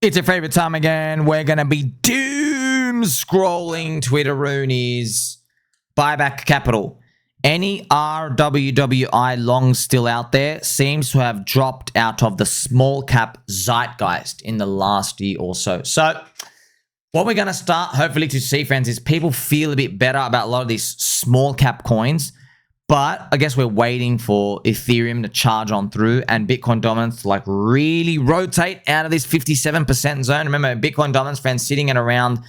It's your favorite time again. We're going to be doom scrolling Twitteroonies. Buyback capital. Any RWWI long still out there seems to have dropped out of the small cap zeitgeist in the last year or so. So what we're going to start hopefully to see, friends, is people feel a bit better about a lot of these small cap coins. But I guess we're waiting for Ethereum to charge on through and Bitcoin dominance to like really rotate out of this 57% zone. Remember, Bitcoin dominance, friends, sitting at around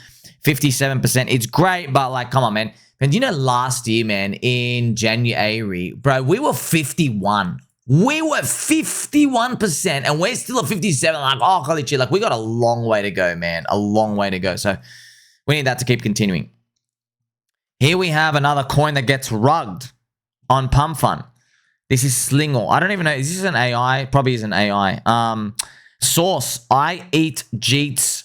57%. It's great, but like, come on, man. And you know, last year, man, in January, bro, we were 51. We were 51%, and we're still at 57. Like, oh, holy shit, like we got a long way to go, man. A long way to go. So we need that to keep continuing. Here we have another coin that gets rugged on Pump Fun. This is Slingor. I don't even know. Is this an AI? Probably is an AI. Source, I Eat Jeets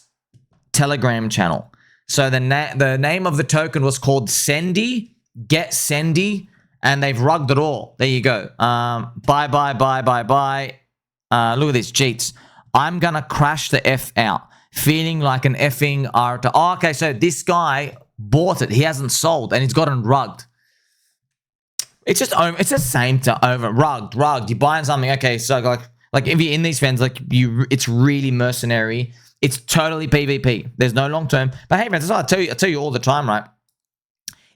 Telegram channel. So the name of the token was called Sendy, Get Sendy, and they've rugged it all. There you go. Bye. Look at this, Jeets. I'm going to crash the F out. Feeling like an effing art. Oh, okay, so this guy bought it. He hasn't sold, and he's gotten rugged. It's just it's the same to over rugged. You're buying something, okay? So like if you're in these friends, like it's really mercenary. It's totally PvP. There's no long term. But hey, friends, I tell you all the time, right?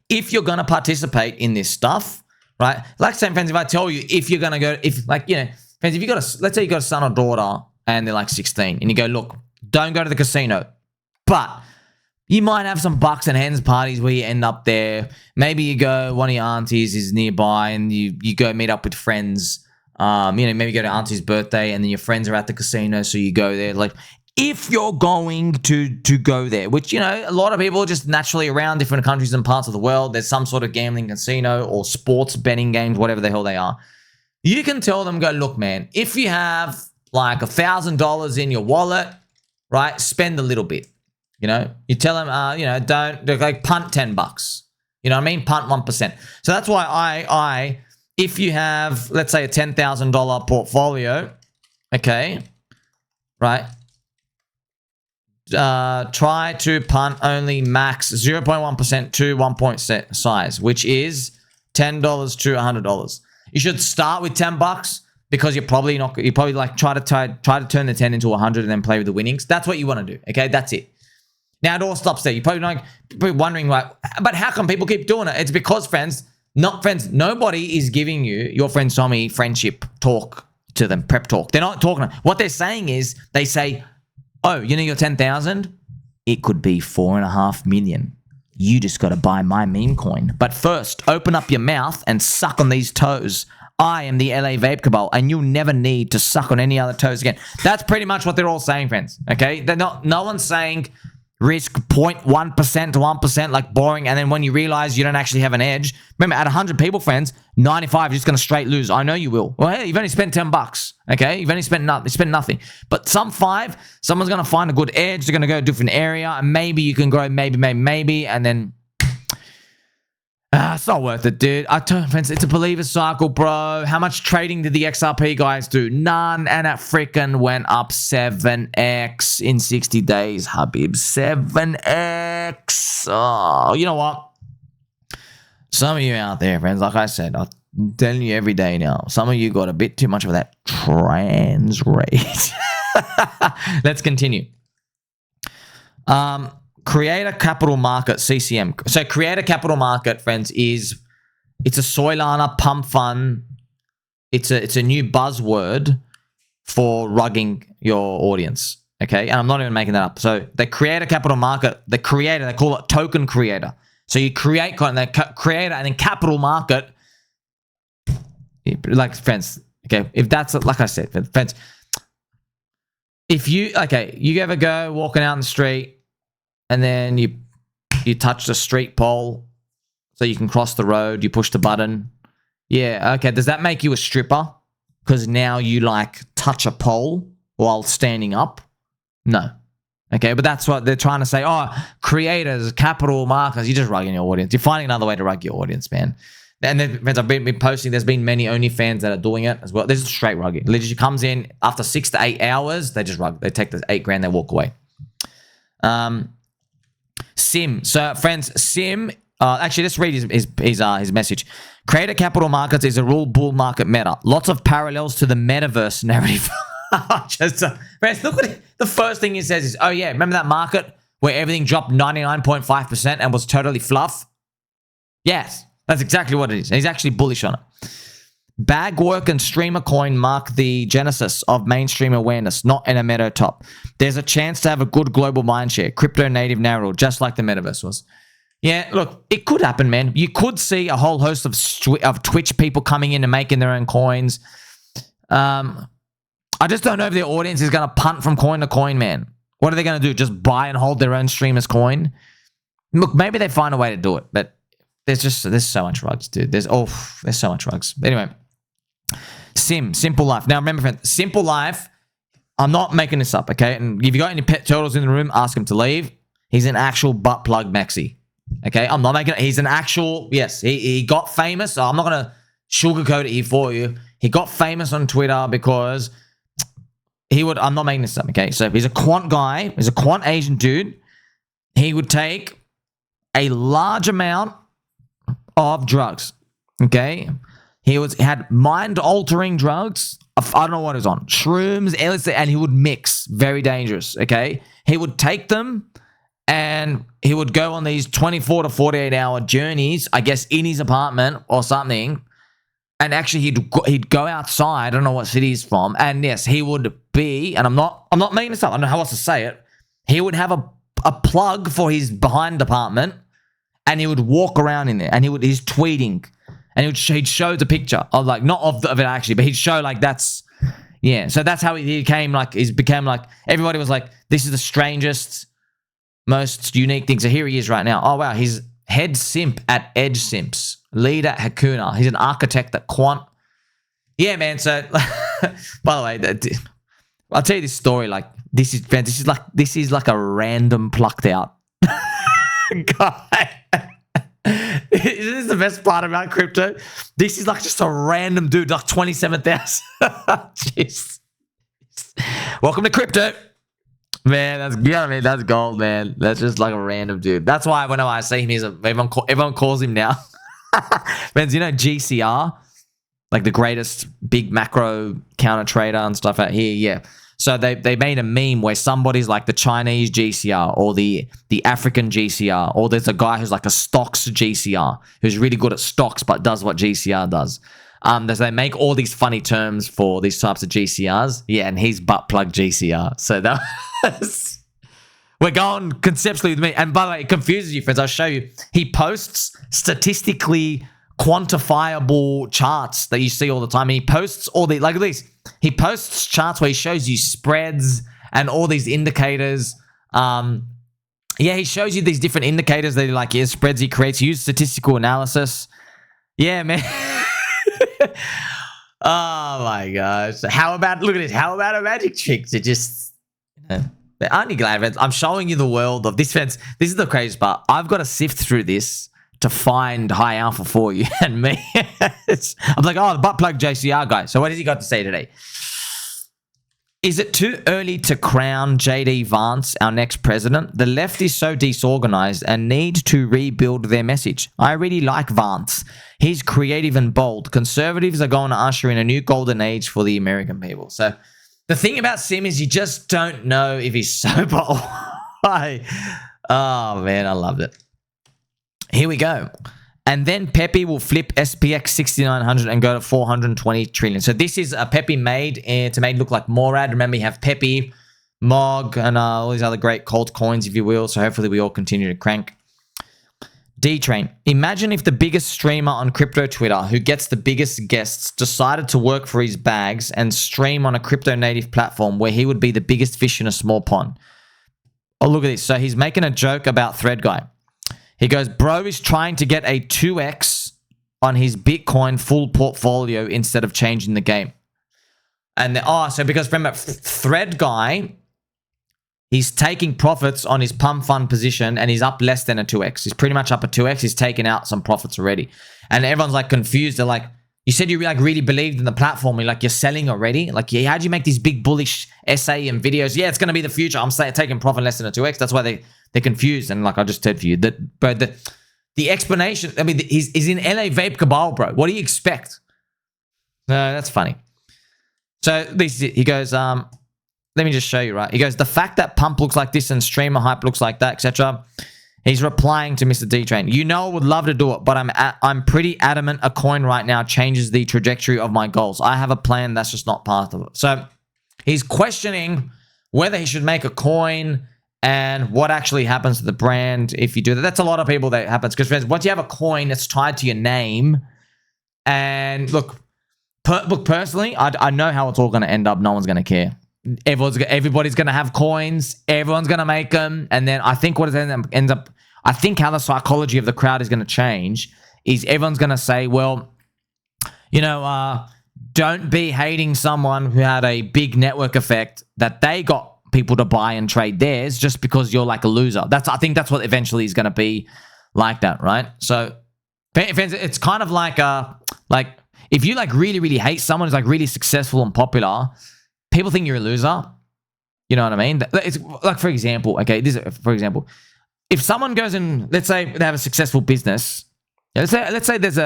If you're gonna participate in this stuff, right? Like same friends, if I tell you if you're gonna go, if like friends, if you got let's say you got a son or daughter and they're like 16, and you go, look, don't go to the casino, but you might have some bucks and hens parties where you end up there. Maybe you go, one of your aunties is nearby and you go meet up with friends. Maybe go to auntie's birthday and then your friends are at the casino, so you go there. Like, if you're going to go there, which, a lot of people are just naturally around different countries and parts of the world, there's some sort of gambling casino or sports betting games, whatever the hell they are. You can tell them, go, look, man, if you have like $1,000 in your wallet, right, spend a little bit. You tell them, don't like punt $10. You know what I mean? Punt 1%. So that's why I if you have, let's say, a $10,000 portfolio, okay, right, try to punt only max 0.1% to 1% size, which is $10 to $100. You should start with $10 because you're probably like try to turn the 10 into 100 and then play with the winnings. That's what you want to do. Okay, that's it. Now it all stops there. You're probably wondering, like, but how come people keep doing it? It's because, friends, nobody is giving you your friend Tommy friendship talk to them, prep talk. They're not talking. What they're saying is they say, oh, your 10,000, it could be 4.5 million. You just got to buy my meme coin. But first, open up your mouth and suck on these toes. I am the LA Vape Cabal, and you'll never need to suck on any other toes again. That's pretty much what they're all saying, friends. Okay, no one's saying risk 0.1% to 1%, like boring, and then when you realize you don't actually have an edge, remember, at 100 people, friends, 95 are just going to straight lose. I know you will. Well, hey, you've only spent $10, okay? You've only spent nothing. But some 5, someone's going to find a good edge. They're going to go to a different area, and maybe you can grow, maybe, and then it's not worth it, dude. I told friends, it's a believer cycle, bro. How much trading did the XRP guys do? None, and it freaking went up 7x in 60 days, Habib. 7x. Oh, you know what? Some of you out there, friends, like I said, I'm telling you every day now, some of you got a bit too much of that trans rate. Let's continue. Creator Capital Market, CCM. So Creator Capital Market, friends, it's a Solana pump fund. It's a new buzzword for rugging your audience. Okay, and I'm not even making that up. So the Creator Capital Market, they call it token creator. So you create creator and then capital market. Like, friends, okay, if that's like I said, friends, if you ever go walking out in the street, and then you touch the street pole so you can cross the road. You push the button. Yeah, okay. Does that make you a stripper? Because now you like touch a pole while standing up? No. Okay, but that's what they're trying to say. Oh, creators, capital markers. You're just rugging your audience. You're finding another way to rug your audience, man. And then friends, I've been posting. There's been many OnlyFans that are doing it as well. This is straight rug. It literally comes in after 6 to 8 hours. They just rug. They take the $8,000. They walk away. Sim. So friends, Sim. Actually, let's read his message. Creator capital markets is a rule bull market meta. Lots of parallels to the metaverse narrative. Friends, look what the first thing he says is, oh yeah, remember that market where everything dropped 99.5% and was totally fluff? Yes, that's exactly what it is. He's actually bullish on it. Bag work and StreamerCoin mark the genesis of mainstream awareness, not in a meta top. There's a chance to have a good global mindshare, crypto native narrow, just like the metaverse was. Yeah, look, it could happen, man. You could see a whole host of Twitch people coming in and making their own coins. I just don't know if their audience is going to punt from coin to coin, man. What are they going to do? Just buy and hold their own streamer's coin? Look, maybe they find a way to do it, but there's so much rugs, dude. There's so much rugs. Anyway, Simple Life. Now remember, friends, Simple Life, I'm not making this up, okay? And if you got any pet turtles in the room, ask him to leave. He's an actual ButtPlug maxi. Okay, I'm not making it. He's an actual, yes, he got famous. So I'm not going to sugarcoat it here for you. He got famous on Twitter because I'm not making this up, okay? So he's a quant guy. He's a quant Asian dude. He would take a large amount of drugs, okay? He had mind-altering drugs. I don't know what he was on. Shrooms, LSD, and he would mix. Very dangerous, okay? He would take them and he would go on these 24 to 48 hour journeys, I guess, in his apartment or something. And actually, he'd go outside. I don't know what city he's from. And yes, he would be, and I'm not making this up. I don't know how else to say it. He would have a plug for his behind apartment, and he would walk around in there, and he's tweeting, and he'd show the picture of like not of it actually, but he'd show like that's yeah. So that's how he became like everybody was like, this is the strangest, most unique thing. So here he is right now. Oh wow, he's head simp at Edge Simps. Lead at Hakuna. He's an architect at Quant. Yeah, man. So, by the way, I'll tell you this story. Like, this is like a random plucked out guy. Isn't this the best part about crypto? This is like just a random dude, like 27,000. Jeez. Welcome to crypto. Man, that's gold, man. That's just like a random dude. That's why whenever I see him, everyone calls him now. Friends, you know GCR, like the greatest big macro counter trader and stuff out here. Yeah. So they made a meme where somebody's like the Chinese GCR or the African GCR, or there's a guy who's like a stocks GCR who's really good at stocks but does what GCR does. They make all these funny terms for these types of GCRs. Yeah, and he's ButtPlug GCR. So that was, we're going conceptually with me. And by the way, it confuses you, friends. I'll show you. He posts statistically quantifiable charts that you see all the time. And he posts all the, like this. He posts charts where he shows you spreads and all these indicators. Yeah, he shows you these different indicators that he like, yeah, spreads he creates. Use statistical analysis. Yeah, man. Oh my gosh. How about, look at this. How about a magic trick to just, aren't you glad, friends? I'm showing you the world of this, friends. This is the craziest part. I've got to sift through this to find high alpha for you and me. I'm like, oh, the ButtPlug GCR guy. So what has he got to say today? Is it too early to crown JD Vance our next president? The left is so disorganized and need to rebuild their message. I really like Vance. He's creative and bold. Conservatives are going to usher in a new golden age for the American people. So the thing about Sim is you just don't know if he's sober or high. Oh, man, I loved it. Here we go. And then Pepe will flip SPX 6900 and go to 420 trillion. So this is a Pepe made to make it look like Morad. Remember, you have Pepe, Mog, and all these other great altcoins, if you will. So hopefully we all continue to crank. D-Train. Imagine if the biggest streamer on crypto Twitter, who gets the biggest guests, decided to work for his bags and stream on a crypto native platform where he would be the biggest fish in a small pond. Oh, look at this. So he's making a joke about Thread Guy. He goes, bro is trying to get a 2x on his Bitcoin full portfolio instead of changing the game. And so because remember, Thread Guy He's taking profits on his pump fund position and he's up less than a 2x. He's pretty much up a 2x. He's taken out some profits already. And everyone's like confused. They're like, you said you like really believed in the platform. You're like, you're selling already? Like, yeah, how'd you make these big bullish essay and videos? Yeah, it's going to be the future. I'm saying taking profit less than a 2x. That's why they're confused. And like I just said for you, that, bro, the explanation, I mean, he's in LA Vape Cabal, bro. What do you expect? No, that's funny. So this is it. He goes, let me just show you, right? He goes, the fact that pump looks like this and streamer hype looks like that, etc. He's replying to Mr. D Train. You know, I would love to do it, but I'm pretty adamant a coin right now changes the trajectory of my goals. I have a plan that's just not part of it. So he's questioning whether he should make a coin and what actually happens to the brand if you do that. That's a lot of people that happens because, friends, once you have a coin that's tied to your name, and look, personally, I know how it's all going to end up. No one's going to care. Everybody's going to have coins. Everyone's going to make them. And then I think what it ends up, I think how the psychology of the crowd is going to change is everyone's going to say, well, you know, don't be hating someone who had a big network effect that they got people to buy and trade theirs just because you're like a loser. I think that's what eventually is going to be like that, right? So it's kind of like if you like really, really hate someone who's like really successful and popular, people think you're a loser. You know what I mean? It's like, for example, okay, for example, if someone goes and let's say they have a successful business, let's say there's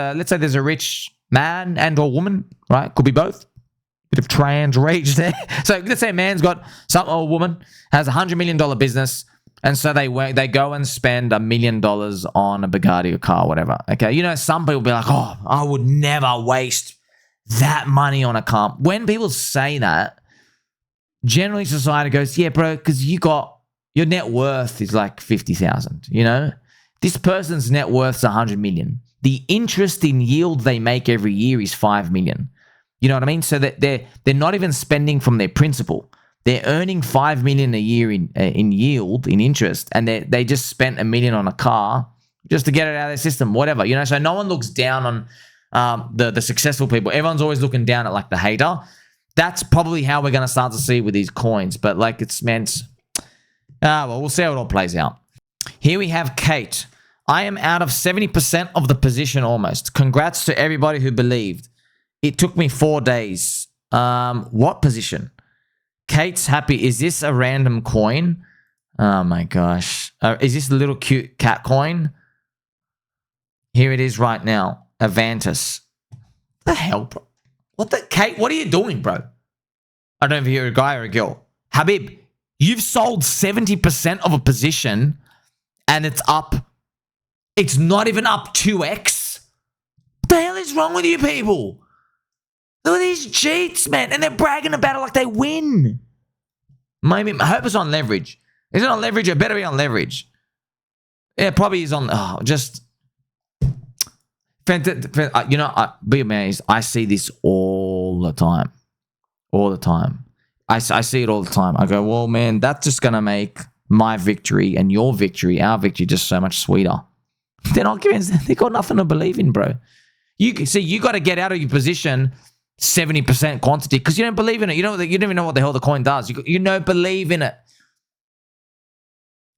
a rich man and or woman, right? Could be both. Bit of trans rage there. So let's say a man's got some old woman has $100 million business, and so they go and spend $1 million on a Bugatti or car, whatever. Okay, you know, some people be like, oh, I would never waste that money on a car. When people say that, generally society goes, yeah, bro, because your net worth is like 50,000. You know, this person's net worth's 100 million. The interest in yield they make every year is 5 million. You know what I mean? So that they're not even spending from their principal. They're earning 5 million a year in yield, in interest, and they just spent $1 million on a car just to get it out of their system, whatever. You know, so no one looks down on the successful people. Everyone's always looking down at like the hater. That's probably how we're going to start to see with these coins. But like it's meant, well, we'll see how it all plays out. Here we have Kate. I am out of 70% of the position almost. Congrats to everybody who believed. It took me 4 days. What position? Kate's happy. Is this a random coin? Oh my gosh. Is this a little cute cat coin? Here it is right now. Avantis. The hell, bro? What the? Kate, what are you doing, bro? I don't know if you're a guy or a girl. Habib, you've sold 70% of a position and it's up. It's not even up 2x. What the hell is wrong with you people? Look at these cheats, man. And they're bragging about it like they win. Maybe, I hope it's on leverage. Is it on leverage? It better be on leverage. Yeah, it probably is on, you know, be amazed. I see this all the time. All the time. I see it all the time. I go, well, man, that's just going to make my victory and your victory, our victory, just so much sweeter. They're not giving, they got nothing to believe in, bro. You see, you got to get out of your position 70% quantity because you don't believe in it. You don't even know what the hell the coin does. You don't believe in it.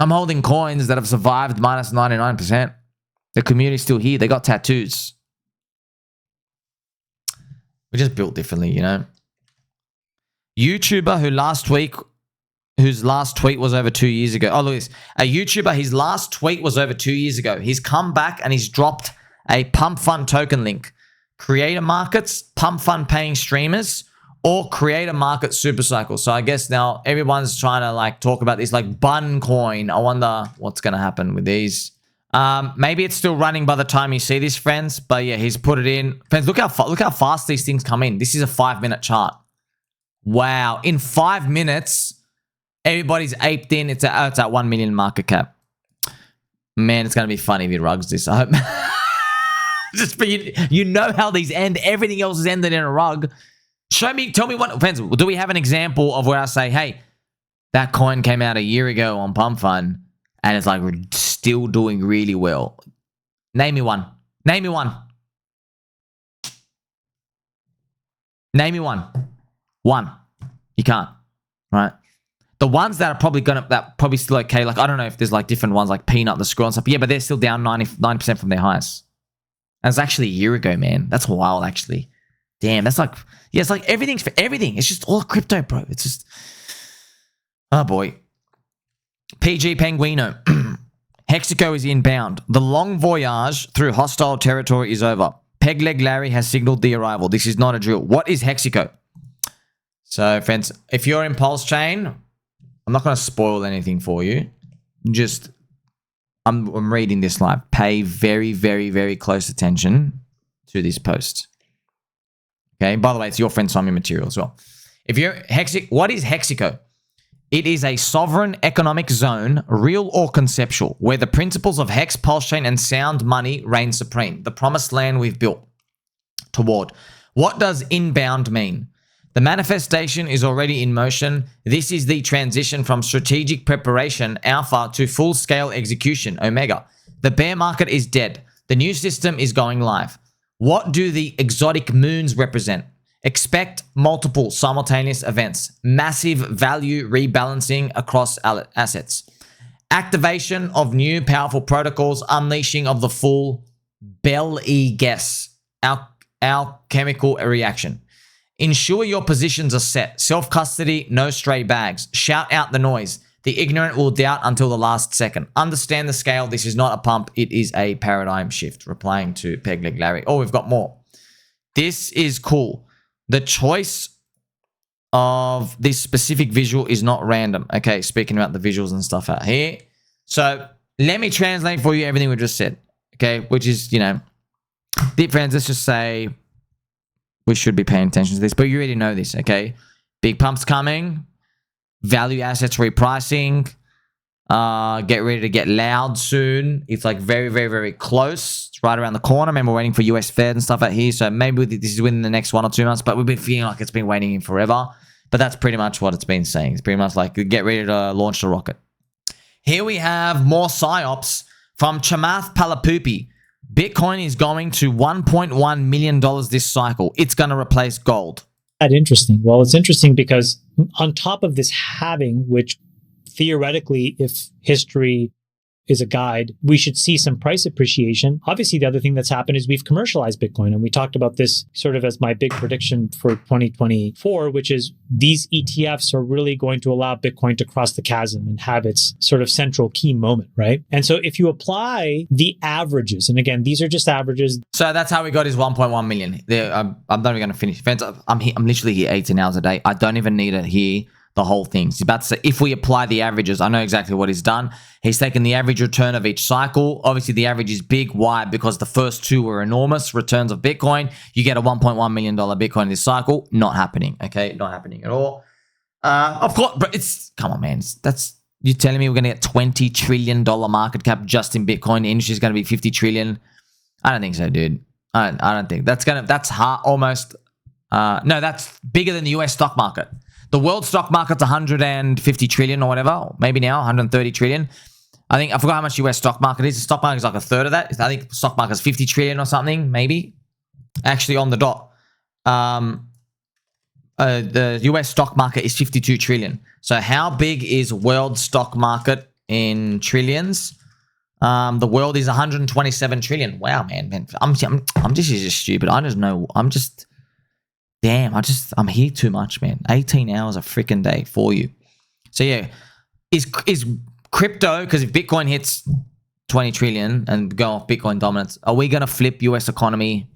I'm holding coins that have survived minus 99%. The community's still here. They got tattoos. We're just built differently, you know. YouTuber whose last tweet was over 2 years ago. Oh, look at this. A YouTuber, his last tweet was over 2 years ago. He's come back and he's dropped a pump fund token link. Creator markets, pump fund paying streamers, or creator market super cycle. So I guess now everyone's trying to like talk about this like bun coin. I wonder what's going to happen with these. Maybe it's still running by the time you see this, friends. But yeah, he's put it in. Friends, look how fast these things come in. This is a 5-minute chart. Wow. In 5 minutes, everybody's aped in. It's at 1 million market cap. Man, it's going to be funny if he rugs this. I hope. Just for you know how these end. Everything else is ended in a rug. Tell me what, friends, do we have an example of where I say, hey, that coin came out a year ago on Pump Fund and it's like still doing really well? Name me one. Name me one. Name me one. One. You can't, right? The ones that are probably still okay, like I don't know if there's like different ones like Peanut, the Screw and stuff. Yeah, but they're still down 99% from their highs. That's actually a year ago, man. That's wild, actually. Damn, that's like, yeah, it's like everything's for everything. It's just all crypto, bro. It's just, oh boy. PG Penguino. Hexico is inbound. The long voyage through hostile territory is over. Pegleg Larry has signaled the arrival. This is not a drill. What is Hexico? So, friends, if you're in PulseChain, I'm not going to spoil anything for you. Just, I'm reading this live. Pay very, very, very close attention to this post. Okay. By the way, it's your friend Simon material as well. If you're what is Hexico? It is a sovereign economic zone, real or conceptual, where the principles of Hex, PulseChain, and sound money reign supreme. The promised land we've built toward. What does inbound mean? The manifestation is already in motion. This is the transition from strategic preparation, alpha, to full-scale execution, omega. The bear market is dead. The new system is going live. What do the exotic moons represent? Expect multiple simultaneous events, massive value rebalancing across assets, activation of new powerful protocols, unleashing of the full Bell-E-Guess, alchemical reaction. Ensure your positions are set. Self-custody, no stray bags. Shout out the noise. The ignorant will doubt until the last second. Understand the scale. This is not a pump. It is a paradigm shift. Replying to Pegleg Larry. Oh, we've got more. This is cool. The choice of this specific visual is not random. Okay, speaking about the visuals and stuff out here. So let me translate for you everything we just said. Okay, which is, you know, dear friends, let's just say we should be paying attention to this, but you already know this, okay? Big pumps coming, value assets repricing, get ready to get loud soon. It's like very, very, very close. It's right around the corner. Remember, we're waiting for US Fed and stuff out here, so maybe this is within the next 1 or 2 months, but we've been feeling like it's been waiting in forever. But that's pretty much what it's been saying. It's pretty much like get ready to launch the rocket. Here we have more psyops from Chamath Palapoopy. Bitcoin is going to $1.1 million this cycle. It's going to replace gold. That interesting. Well, it's interesting because on top of this halving, which theoretically, if history is a guide, we should see some price appreciation. Obviously, the other thing that's happened is we've commercialized Bitcoin. And we talked about this sort of as my big prediction for 2024, which is these ETFs are really going to allow Bitcoin to cross the chasm and have its sort of central key moment, right? And so if you apply the averages, and again, these are just averages. So that's how we got his 1.1 million. I'm not even going to finish. Friends, I'm literally here 18 hours a day. I don't even need to hear the whole thing. He's about to say, if we apply the averages, I know exactly what he's done. He's taken the average return of each cycle. Obviously, the average is big. Why? Because the first two were enormous returns of Bitcoin. You get a $1.1 million Bitcoin this cycle. Not happening. Okay? Not happening at all. Of course, but come on, man. You're telling me we're going to get $20 trillion market cap just in Bitcoin. The industry is going to be 50 trillion. I don't think so, dude. I don't think that's almost, no, that's bigger than the US stock market. The world stock market's 150 trillion or whatever, maybe now 130 trillion. I forgot how much US stock market is. The stock market is like a third of that. I think the stock market is 50 trillion or something, maybe. Actually, on the dot. The US stock market is 52 trillion. So how big is world stock market in trillions? The world is 127 trillion. Wow, man. I'm just stupid. I just know. Damn, I'm here too much, man. 18 hours a freaking day for you. So yeah, is crypto, because if Bitcoin hits 20 trillion and go off Bitcoin dominance, are we going to flip US economy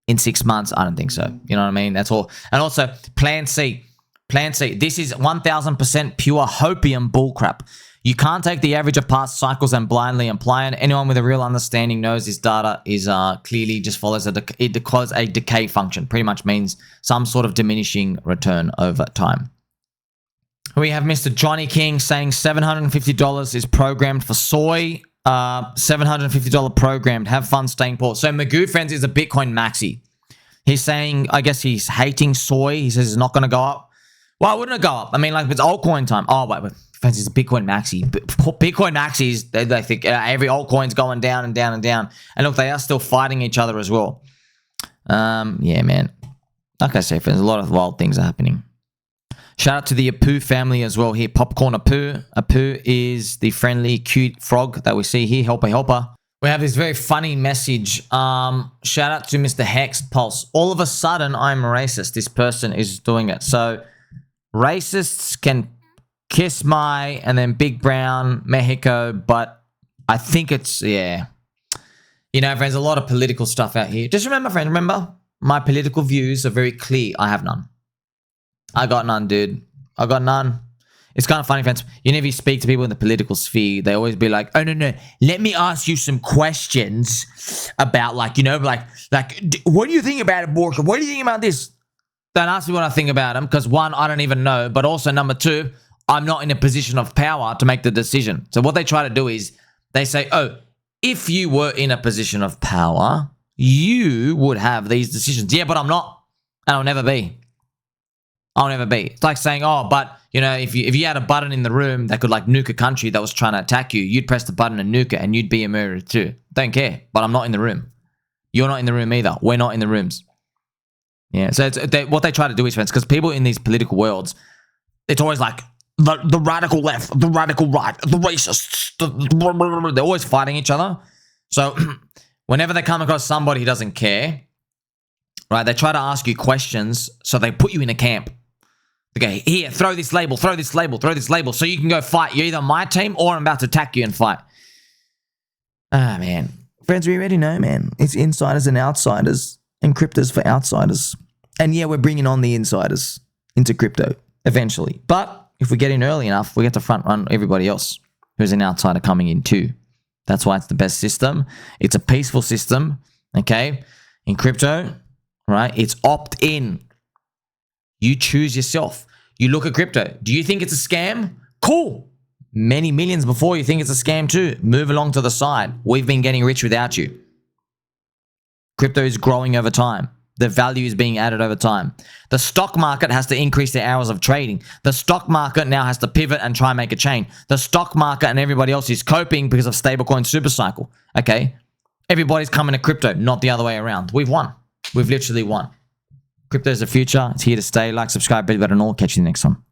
in 6 months? I don't think so. You know what I mean? That's all. And also, Plan C. This is 1000% pure hopium bullcrap. You can't take the average of past cycles and blindly apply it. Anyone with a real understanding knows this data is clearly just follows a decay function. Pretty much means some sort of diminishing return over time. We have Mr. Johnny King saying $750 is programmed for soy. $750 programmed. Have fun staying poor. So Magoo, friends, is a Bitcoin maxi. He's saying, I guess he's hating soy. He says it's not going to go up. Why wouldn't it go up? I mean, like, if it's altcoin time. Oh, wait. Friends, it's a Bitcoin maxi. Bitcoin maxis, they think every altcoin's going down and down and down. And look, they are still fighting each other as well. Yeah, man. Like I say, friends, a lot of wild things are happening. Shout out to the Apu family as well here. Popcorn Apu. Apu is the friendly, cute frog that we see here. Helper, helper. We have this very funny message. Shout out to Mr. Hex Pulse. All of a sudden, I'm racist. This person is doing it. So, racists can kiss my and then Big Brown, Mexico, but I think it's, yeah. You know, friends, a lot of political stuff out here. Just remember, friends, remember, my political views are very clear. I have none. I got none, dude. I got none. It's kind of funny, friends. You never speak to people in the political sphere. They always be like, oh, no. Let me ask you some questions about, like, you know, like, what do you think about abortion? What do you think about this? Don't ask me what I think about them because, one, I don't even know. But also, number two, I'm not in a position of power to make the decision. So what they try to do is they say, oh, if you were in a position of power, you would have these decisions. Yeah, but I'm not. And I'll never be. I'll never be. It's like saying, oh, but, you know, if you had a button in the room that could, like, nuke a country that was trying to attack you, you'd press the button and nuke it and you'd be a murderer too. Don't care, but I'm not in the room. You're not in the room either. We're not in the rooms. Yeah, so what they try to do is, friends, because people in these political worlds, it's always like the radical left, the radical right, the racists, they're always fighting each other. So whenever they come across somebody who doesn't care, right, they try to ask you questions, so they put you in a camp. Okay, here, throw this label, throw this label, throw this label, so you can go fight. You're either my team or I'm about to attack you and fight. Ah, man. Friends, we already know, man. It's insiders and outsiders and cryptos for outsiders. And yeah, we're bringing on the insiders into crypto eventually. But if we get in early enough, we get to front run everybody else who's an outsider coming in too. That's why it's the best system. It's a peaceful system, okay? In crypto, right? It's opt-in. You choose yourself. You look at crypto. Do you think it's a scam? Cool. Many millions before you think it's a scam too. Move along to the side. We've been getting rich without you. Crypto is growing over time. The value is being added over time. The stock market has to increase their hours of trading. The stock market now has to pivot and try and make a chain. The stock market and everybody else is coping because of stablecoin supercycle. Okay? Everybody's coming to crypto, not the other way around. We've won. We've literally won. Crypto is the future. It's here to stay. Like, subscribe, bell button, all. Catch you in the next one.